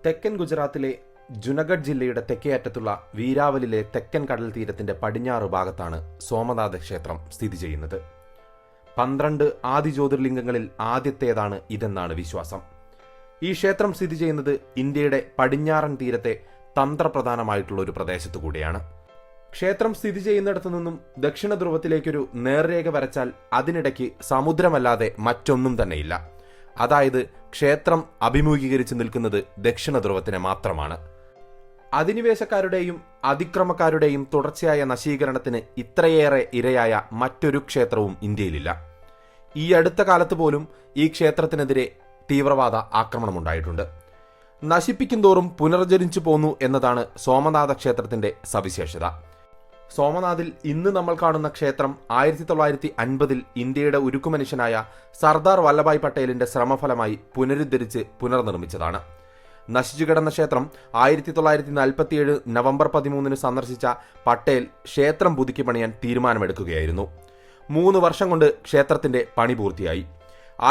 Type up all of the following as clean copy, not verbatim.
തെക്കൻ ഗുജറാത്തിലെ ജുനഗഡ് ജില്ലയുടെ തെക്കേ അറ്റത്തുള്ള വീരാവലിലെ തെക്കൻ കടൽ തീരത്തിന്റെ പടിഞ്ഞാറ് ഭാഗത്താണ് സോമനാഥ ക്ഷേത്രം സ്ഥിതി ചെയ്യുന്നത്. 12 ആദി ജ്യോതിർലിംഗങ്ങളിൽ ആദ്യത്തേതാണ് ഇതെന്നാണ് വിശ്വാസം. ഈ ക്ഷേത്രം സ്ഥിതി ചെയ്യുന്നത് ഇന്ത്യയുടെ പടിഞ്ഞാറൻ തീരത്തെ തന്ത്രപ്രധാനമായിട്ടുള്ള ഒരു പ്രദേശത്തു കൂടിയാണ്. ക്ഷേത്രം സ്ഥിതി ചെയ്യുന്നിടത്തു നിന്നും ദക്ഷിണ ധ്രുവത്തിലേക്കൊരു നേർരേഖ വരച്ചാൽ അതിനിടയ്ക്ക് സമുദ്രമല്ലാതെ മറ്റൊന്നും തന്നെയില്ല. അതായത് ക്ഷേത്രം അഭിമുഖീകരിച്ച് നിൽക്കുന്നത് ദക്ഷിണ ധ്രുവത്തിനെ മാത്രമാണ്. അധിനിവേശക്കാരുടെയും അതിക്രമക്കാരുടെയും തുടർച്ചയായ നശീകരണത്തിന് ഇത്രയേറെ ഇരയായ മറ്റൊരു ക്ഷേത്രവും ഇന്ത്യയിലില്ല. ഈ അടുത്ത കാലത്ത് പോലും ഈ ക്ഷേത്രത്തിനെതിരെ തീവ്രവാദ ആക്രമണമുണ്ടായിട്ടുണ്ട്. നശിപ്പിക്കും തോറും പുനർജനിച്ചു പോന്നു എന്നതാണ് സോമനാഥ ക്ഷേത്രത്തിന്റെ സവിശേഷത. സോമനാഥിൽ ഇന്ന് നമ്മൾ കാണുന്ന ക്ഷേത്രം 1950 ഇന്ത്യയുടെ ഉരുക്കുമനുഷ്യനായ സർദാർ വല്ലഭായ് പട്ടേലിന്റെ ശ്രമഫലമായി പുനരുദ്ധരിച്ച് പുനർനിർമ്മിച്ചതാണ്. നശിച്ചു കിടന്ന ക്ഷേത്രം 1947 നവംബർ 13 സന്ദർശിച്ച പട്ടേൽ ക്ഷേത്രം പുതുക്കി പണിയാൻ തീരുമാനമെടുക്കുകയായിരുന്നു. 3 വർഷം കൊണ്ട് ക്ഷേത്രത്തിന്റെ പണി പൂർത്തിയായി.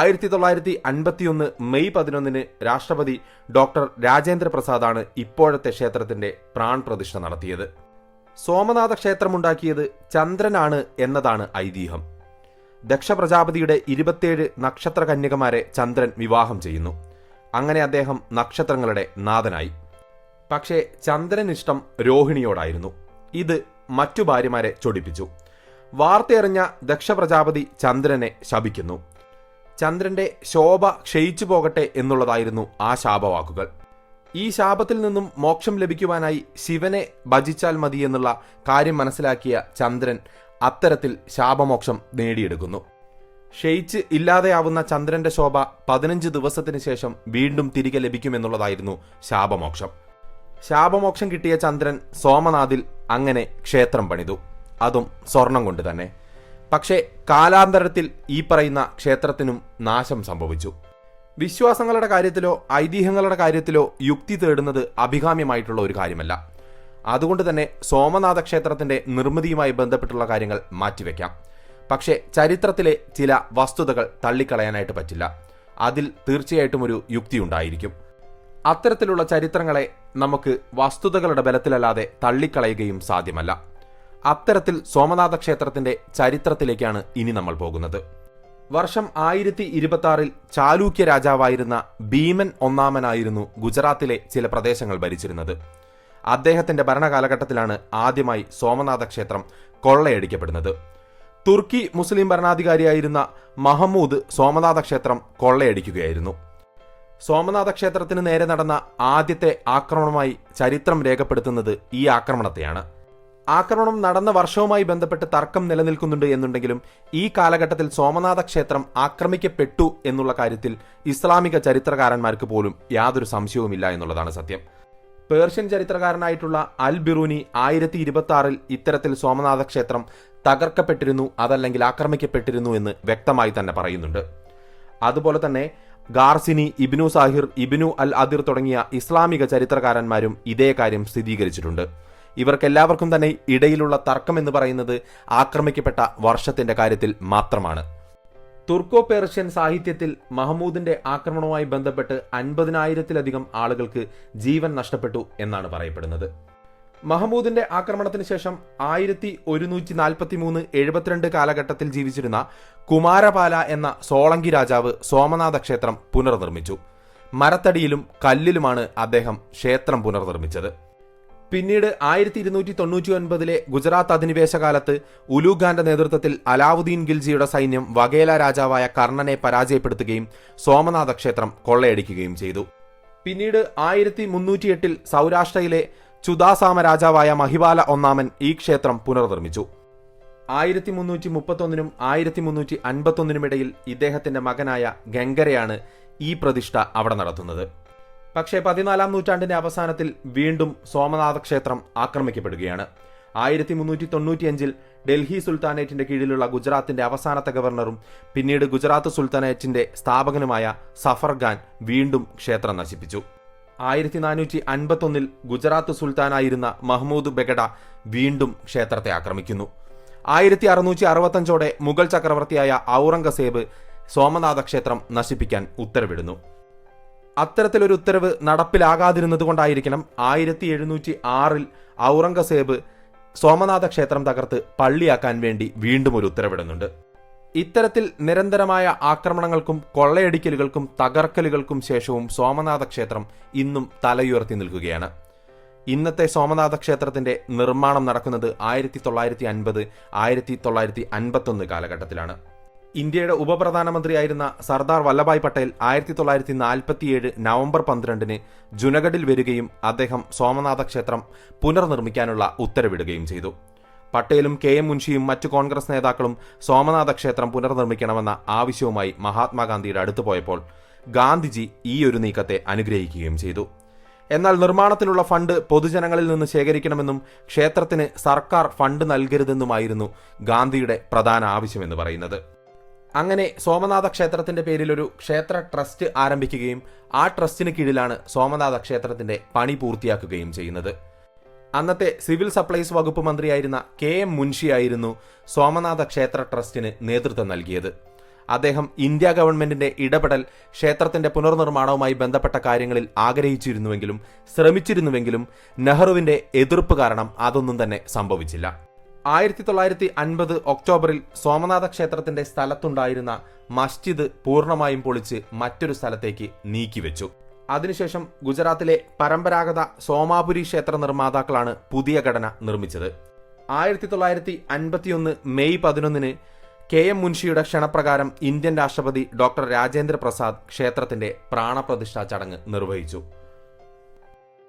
1951 മെയ് 11 രാഷ്ട്രപതി ഡോക്ടർ രാജേന്ദ്ര പ്രസാദാണ് ഇപ്പോഴത്തെ ക്ഷേത്രത്തിന്റെ പ്രാൺപ്രതിഷ്ഠ നടത്തിയത്. സോമനാഥ ക്ഷേത്രമുണ്ടാക്കിയത് ചന്ദ്രനാണ് എന്നതാണ് ഐതിഹ്യം. ദക്ഷ പ്രജാപതിയുടെ 27 നക്ഷത്ര കന്യകമാരെ ചന്ദ്രൻ വിവാഹം ചെയ്യുന്നു. അങ്ങനെ അദ്ദേഹം നക്ഷത്രങ്ങളുടെ നാഥനായി. പക്ഷേ ചന്ദ്രനിഷ്ടം രോഹിണിയോടായിരുന്നു. ഇത് മറ്റു ഭാര്യമാരെ ചൊടിപ്പിച്ചു. വാർത്തയറിഞ്ഞ ദക്ഷ പ്രജാപതി ചന്ദ്രനെ ശപിക്കുന്നു. ചന്ദ്രന്റെ ശോഭ ക്ഷയിച്ചു പോകട്ടെ എന്നുള്ളതായിരുന്നു ആ ശാപവാക്കുകൾ. ഈ ശാപത്തിൽ നിന്നും മോക്ഷം ലഭിക്കുവാനായി ശിവനെ ഭജിച്ചാൽ മതി എന്നുള്ള കാര്യം മനസ്സിലാക്കിയ ചന്ദ്രൻ അത്തരത്തിൽ ശാപമോക്ഷം നേടിയെടുക്കുന്നു. ക്ഷയിച്ച് ഇല്ലാതെയാവുന്ന ചന്ദ്രന്റെ ശോഭ 15 ദിവസത്തിന് ശേഷം വീണ്ടും തിരികെ ലഭിക്കുമെന്നുള്ളതായിരുന്നു ശാപമോക്ഷം. ശാപമോക്ഷം കിട്ടിയ ചന്ദ്രൻ സോമനാഥിൽ അങ്ങനെ ക്ഷേത്രം പണിതു, അതും സ്വർണം കൊണ്ട് തന്നെ. പക്ഷേ കാലാന്തരത്തിൽ ഈ പറയുന്ന ക്ഷേത്രത്തിനും നാശം സംഭവിച്ചു. വിശ്വാസങ്ങളുടെ കാര്യത്തിലോ ഐതിഹ്യങ്ങളുടെ കാര്യത്തിലോ യുക്തി തേടുന്നത് അഭികാമ്യമായിട്ടുള്ള ഒരു കാര്യമല്ല. അതുകൊണ്ട് തന്നെ സോമനാഥ ക്ഷേത്രത്തിന്റെ നിർമ്മിതിയുമായി ബന്ധപ്പെട്ടുള്ള കാര്യങ്ങൾ മാറ്റിവെക്കാം. പക്ഷേ ചരിത്രത്തിലെ ചില വസ്തുതകൾ തള്ളിക്കളയാനായിട്ട് പറ്റില്ല. അതിൽ തീർച്ചയായിട്ടും ഒരു യുക്തിയുണ്ടായിരിക്കും. അത്തരത്തിലുള്ള ചരിത്രങ്ങളെ നമുക്ക് വസ്തുതകളുടെ ബലത്തിലല്ലാതെ തള്ളിക്കളയുകയും സാധ്യമല്ല. അത്തരത്തിൽ സോമനാഥ ക്ഷേത്രത്തിന്റെ ചരിത്രത്തിലേക്കാണ് ഇനി നമ്മൾ പോകുന്നത്. വർഷം 1026 ചാലൂക്യ രാജാവായിരുന്ന ഭീമൻ ഒന്നാമനായിരുന്നു ഗുജറാത്തിലെ ചില പ്രദേശങ്ങൾ ഭരിച്ചിരുന്നത്. അദ്ദേഹത്തിന്റെ ഭരണകാലഘട്ടത്തിലാണ് ആദ്യമായി സോമനാഥ ക്ഷേത്രം കൊള്ളയടിക്കപ്പെടുന്നത്. തുർക്കി മുസ്ലിം ഭരണാധികാരിയായിരുന്ന മഹമ്മൂദ് സോമനാഥ ക്ഷേത്രം കൊള്ളയടിക്കുകയായിരുന്നു. സോമനാഥ ക്ഷേത്രത്തിന് നേരെ നടന്ന ആദ്യത്തെ ആക്രമണമായി ചരിത്രം രേഖപ്പെടുത്തുന്നത് ഈ ആക്രമണത്തെയാണ്. ആക്രമണം നടന്ന വർഷവുമായി ബന്ധപ്പെട്ട് തർക്കം നിലനിൽക്കുന്നുണ്ട് എന്നുണ്ടെങ്കിലും ഈ കാലഘട്ടത്തിൽ സോമനാഥ ക്ഷേത്രം ആക്രമിക്കപ്പെട്ടു എന്നുള്ള കാര്യത്തിൽ ഇസ്ലാമിക ചരിത്രകാരന്മാർക്ക് പോലും യാതൊരു സംശയവുമില്ല എന്നുള്ളതാണ് സത്യം. പേർഷ്യൻ ചരിത്രകാരനായിട്ടുള്ള അൽ ബിറൂനി 1026 ഇത്തരത്തിൽ സോമനാഥ ക്ഷേത്രം തകർക്കപ്പെട്ടിരുന്നു, അതല്ലെങ്കിൽ ആക്രമിക്കപ്പെട്ടിരുന്നു എന്ന് വ്യക്തമായി തന്നെ പറയുന്നുണ്ട്. അതുപോലെ തന്നെ ഗാർസിനി, ഇബ്നു സാഹിർ, ഇബ്നു അൽ അദിർ തുടങ്ങിയ ഇസ്ലാമിക ചരിത്രകാരന്മാരും ഇതേ കാര്യം സ്ഥിരീകരിച്ചിട്ടുണ്ട്. ഇവർക്കെല്ലാവർക്കും തന്നെ ഇടയിലുള്ള തർക്കം എന്ന് പറയുന്നത് ആക്രമിക്കപ്പെട്ട വർഷത്തിന്റെ കാര്യത്തിൽ മാത്രമാണ്. തുർക്കോ പേർഷ്യൻ സാഹിത്യത്തിൽ മഹമ്മൂദിന്റെ ആക്രമണവുമായി ബന്ധപ്പെട്ട് 50,000-ലധികം ആളുകൾക്ക് ജീവൻ നഷ്ടപ്പെട്ടു എന്നാണ് പറയപ്പെടുന്നത്. മഹമ്മൂദിന്റെ ആക്രമണത്തിന് ശേഷം 1143-72 കാലഘട്ടത്തിൽ ജീവിച്ചിരുന്ന കുമാരപാല എന്ന സോളങ്കി രാജാവ് സോമനാഥ ക്ഷേത്രം പുനർനിർമ്മിച്ചു. മരത്തടിയിലും കല്ലിലുമാണ് അദ്ദേഹം ക്ഷേത്രം പുനർനിർമ്മിച്ചത്. പിന്നീട് 1299 ഗുജറാത്ത് അധിനിവേശ കാലത്ത് ഉലൂഖാന്റെ നേതൃത്വത്തിൽ അലാവുദ്ദീൻ ഖിൽജിയുടെ സൈന്യം വഗേല രാജാവായ കർണനെ പരാജയപ്പെടുത്തുകയും സോമനാഥ ക്ഷേത്രം കൊള്ളയടിക്കുകയും ചെയ്തു. പിന്നീട് 1308 സൗരാഷ്ട്രയിലെ ചുദാസാമ രാജാവായ മഹിപാല ഒന്നാമൻ ഈ ക്ഷേത്രം പുനർനിർമ്മിച്ചു. 1331 1351 ഇടയിൽ ഇദ്ദേഹത്തിന്റെ മകനായ ഗംഗരയാണ് ഈ പ്രതിഷ്ഠ അവിടെ നടത്തുന്നത്. പക്ഷേ 14-ാം നൂറ്റാണ്ടിന്റെ അവസാനത്തിൽ വീണ്ടും സോമനാഥ ക്ഷേത്രം ആക്രമിക്കപ്പെടുകയാണ്. 1395 ഡൽഹി സുൽത്താനേറ്റിന്റെ കീഴിലുള്ള ഗുജറാത്തിന്റെ അവസാനത്തെ ഗവർണറും പിന്നീട് ഗുജറാത്ത് സുൽത്താനേറ്റിന്റെ സ്ഥാപകനുമായ സഫർ ഖാൻ വീണ്ടും ക്ഷേത്രം നശിപ്പിച്ചു. 1451 ഗുജറാത്ത് സുൽത്താനായിരുന്ന മഹ്മൂദ് ബെഗഡ വീണ്ടും ക്ഷേത്രത്തെ ആക്രമിക്കുന്നു. 1665 മുഗൾ ചക്രവർത്തിയായ ഔറംഗസേബ് സോമനാഥ ക്ഷേത്രം നശിപ്പിക്കാൻ ഉത്തരവിടുന്നു. അത്തരത്തിലൊരു ഉത്തരവ് നടപ്പിലാകാതിരുന്നതുകൊണ്ടായിരിക്കണം 1706 ഔറംഗസേബ് സോമനാഥ ക്ഷേത്രം തകർത്ത് പള്ളിയാക്കാൻ വേണ്ടി വീണ്ടും ഒരു ഉത്തരവിടുന്നുണ്ട്. ഇത്തരത്തിൽ നിരന്തരമായ ആക്രമണങ്ങൾക്കും കൊള്ളയടിക്കലുകൾക്കും തകർക്കലുകൾക്കും ശേഷവും സോമനാഥ ക്ഷേത്രം ഇന്നും തലയുയർത്തി നിൽക്കുകയാണ്. ഇന്നത്തെ സോമനാഥ ക്ഷേത്രത്തിന്റെ നിർമ്മാണം നടക്കുന്നത് 1950, 1951 കാലഘട്ടത്തിലാണ്. ഇന്ത്യയുടെ ഉപപ്രധാനമന്ത്രിയായിരുന്ന സർദാർ വല്ലഭായ് പട്ടേൽ 1947 നവംബർ 12 ജുനഗഡിൽ വരികയും അദ്ദേഹം സോമനാഥ ക്ഷേത്രം പുനർനിർമ്മിക്കാനുള്ള ഉത്തരവിടുകയും ചെയ്തു. പട്ടേലും KM മുൻഷിയും മറ്റു കോൺഗ്രസ് നേതാക്കളും സോമനാഥ ക്ഷേത്രം പുനർനിർമ്മിക്കണമെന്ന ആവശ്യവുമായി മഹാത്മാഗാന്ധിയുടെ അടുത്ത് പോയപ്പോൾ ഗാന്ധിജി ഈ ഒരു നീക്കത്തെ അനുഗ്രഹിക്കുകയും ചെയ്തു. എന്നാൽ നിർമ്മാണത്തിനുള്ള ഫണ്ട് പൊതുജനങ്ങളിൽ നിന്ന് ശേഖരിക്കണമെന്നും ക്ഷേത്രത്തിന് സർക്കാർ ഫണ്ട് നൽകരുതെന്നുമായിരുന്നു ഗാന്ധിയുടെ പ്രധാന ആവശ്യമെന്ന് പറയുന്നത്. അങ്ങനെ സോമനാഥ ക്ഷേത്രത്തിന്റെ പേരിൽ ഒരു ക്ഷേത്ര ട്രസ്റ്റ് ആരംഭിക്കുകയും ആ ട്രസ്റ്റിന് കീഴിലാണ് സോമനാഥ ക്ഷേത്രത്തിന്റെ പണി പൂർത്തിയാക്കുകയും ചെയ്യുന്നത്. അന്നത്തെ സിവിൽ സപ്ലൈസ് വകുപ്പ് മന്ത്രിയായിരുന്ന KM മുൻഷിയായിരുന്നു സോമനാഥ ക്ഷേത്ര ട്രസ്റ്റിന് നേതൃത്വം നൽകിയത്. അദ്ദേഹം ഇന്ത്യ ഗവൺമെന്റിന്റെ ഇടപെടൽ ക്ഷേത്രത്തിന്റെ പുനർനിർമ്മാണവുമായി ബന്ധപ്പെട്ട കാര്യങ്ങളിൽ ആഗ്രഹിച്ചിരുന്നുവെങ്കിലും ശ്രമിച്ചിരുന്നുവെങ്കിലും നെഹ്റുവിന്റെ എതിർപ്പ് കാരണം അതൊന്നും തന്നെ സംഭവിച്ചില്ല. 1950 ഒക്ടോബറിൽ സോമനാഥ ക്ഷേത്രത്തിന്റെ സ്ഥലത്തുണ്ടായിരുന്ന മസ്ജിദ് പൂർണ്ണമായും പൊളിച്ച് മറ്റൊരു സ്ഥലത്തേക്ക് നീക്കിവെച്ചു. അതിനുശേഷം ഗുജറാത്തിലെ പരമ്പരാഗത സോമാപുരി ക്ഷേത്ര നിർമ്മാതാക്കളാണ് പുതിയ ഘടന നിർമ്മിച്ചത്. 1951 മെയ് 11 KM മുൻഷിയുടെ ക്ഷണപ്രകാരം ഇന്ത്യൻ രാഷ്ട്രപതി ഡോക്ടർ രാജേന്ദ്ര പ്രസാദ് ക്ഷേത്രത്തിന്റെ പ്രാണപ്രതിഷ്ഠാ ചടങ്ങ് നിർവഹിച്ചു.